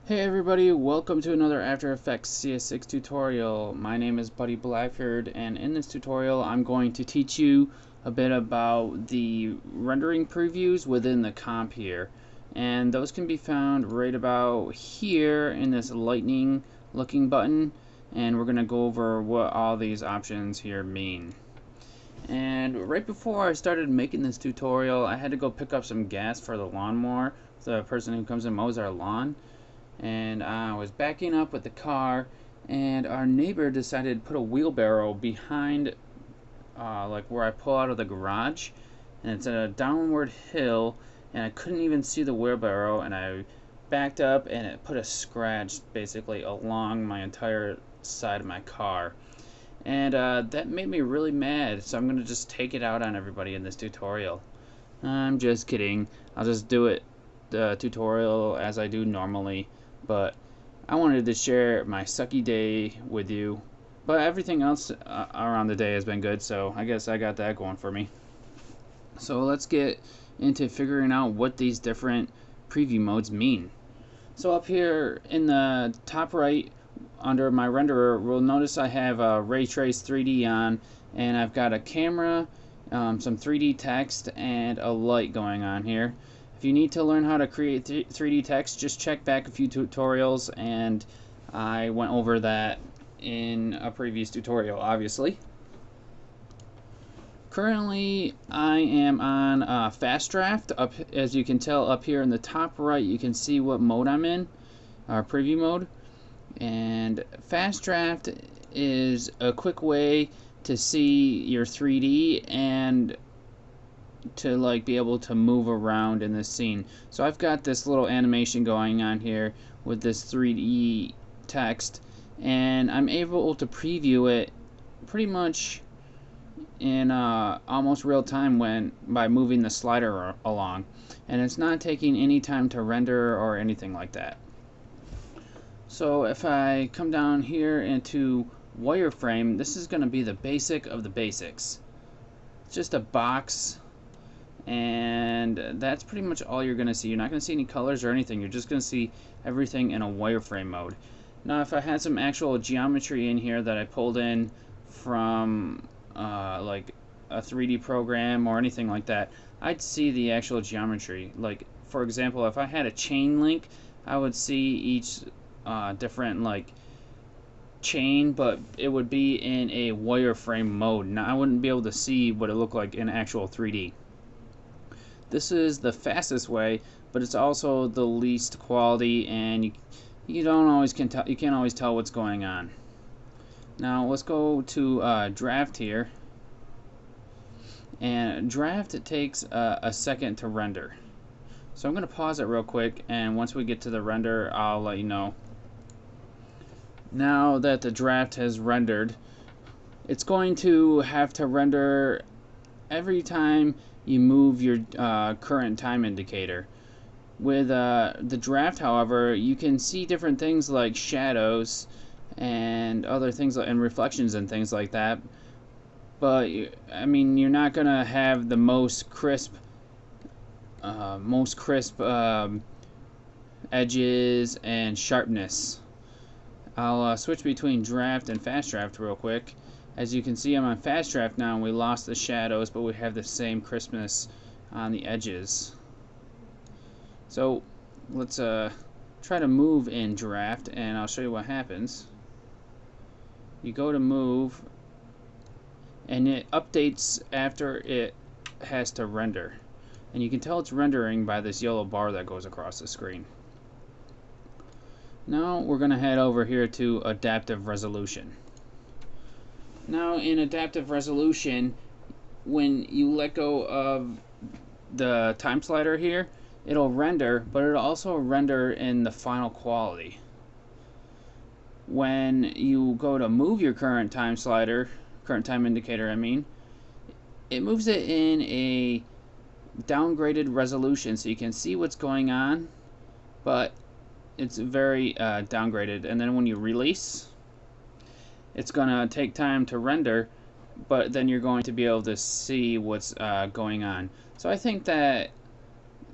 Hey everybody, welcome to another After Effects CS6 tutorial. My name is Buddy Blackford, and in this tutorial I'm going to teach you a bit about the rendering previews within the comp here. And those can be found right about here in this lightning looking button, and we're going to go over what all these options here mean. And right before I started making this tutorial, I had to go pick up some gas for the lawnmower, the person who comes and mows our lawn. And I was backing up with the car, and our neighbor decided to put a wheelbarrow behind like where I pull out of the garage, and it's a downward hill, and I couldn't even see the wheelbarrow, and I backed up and it put a scratch basically along my entire side of my car. And that made me really mad, so I'm gonna just take it out on everybody in this tutorial. I'm just kidding. I'll just do it the tutorial as I do normally, but I wanted to share my sucky day with you. But everything else around the day has been good, so I guess I got that going for me. So let's get into figuring out what these different preview modes mean. So up here in the top right under my renderer, we'll notice I have Ray Trace 3D on, and I've got a camera, some 3D text, and a light going on here. If you need to learn how to create 3D text, just check back a few tutorials, and I went over that in a previous tutorial, obviously. Currently, I am on Fast Draft. As you can tell up here in the top right, you can see what mode I'm in, preview mode. And Fast Draft is a quick way to see your 3D and to like be able to move around in this scene. So I've got this little animation going on here with this 3D text, and I'm able to preview it pretty much in almost real time by moving the slider along, and it's not taking any time to render or anything like that. So if I come down here into wireframe, this is going to be the basic of the basics. It's just a box, and that's pretty much all you're going to see. You're not going to see any colors or anything. You're just going to see everything in a wireframe mode. Now if I had some actual geometry in here that I pulled in from like a 3D program or anything like that, I'd see the actual geometry. Like for example, if I had a chain link, I would see each different like chain, but it would be in a wireframe mode. Now I wouldn't be able to see what it looked like in actual 3D. This is the fastest way, but it's also the least quality, and you can't always tell what's going on. Now let's go to draft here, and draft, it takes a second to render. So I'm going to pause it real quick, and once we get to the render, I'll let you know. Now that the draft has rendered, it's going to have to render every time you move your current time indicator. With the draft, however, you can see different things like shadows and other things and reflections and things like that. But I mean, you're not gonna have the most crisp edges and sharpness. I'll switch between draft and fast draft real quick. As you can see, I'm on fast draft now, and we lost the shadows, but we have the same crispness on the edges. So let's try to move in draft, and I'll show you what happens. You go to move, and it updates after it has to render. And you can tell it's rendering by this yellow bar that goes across the screen. Now we're going to head over here to adaptive resolution. Now in adaptive resolution, when you let go of the time slider here, it'll render, but it'll also render in the final quality. When you go to move your current time indicator, I mean, it moves it in a downgraded resolution, so you can see what's going on, but it's very downgraded. And then when you release, it's gonna take time to render, but then you're going to be able to see what's going on. So I think that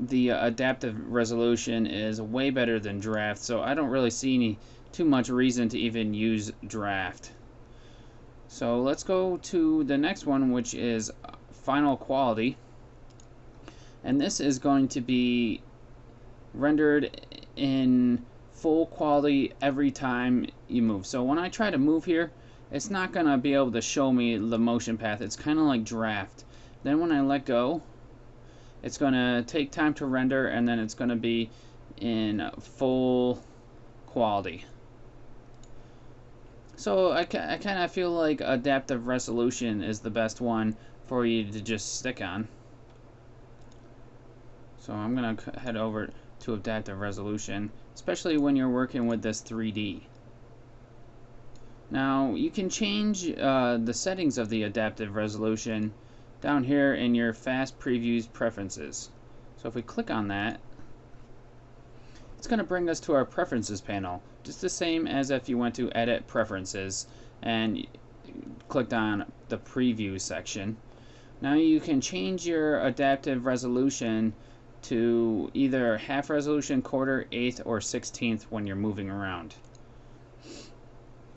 the adaptive resolution is way better than draft, so I don't really see too much reason to even use draft. So let's go to the next one, which is final quality, and this is going to be rendered in full quality every time you move. So when I try to move here, it's not gonna be able to show me the motion path. It's kind of like draft. Then when I let go, it's gonna take time to render, and then it's gonna be in full quality. So I kind of feel like adaptive resolution is the best one for you to just stick on. So I'm gonna head over to adaptive resolution, especially when you're working with this 3D. Now you can change the settings of the adaptive resolution down here in your fast previews preferences. So if we click on that, it's going to bring us to our preferences panel, just the same as if you went to edit preferences and clicked on the preview section. Now you can change your adaptive resolution to either half resolution, quarter, eighth, or 16th when you're moving around.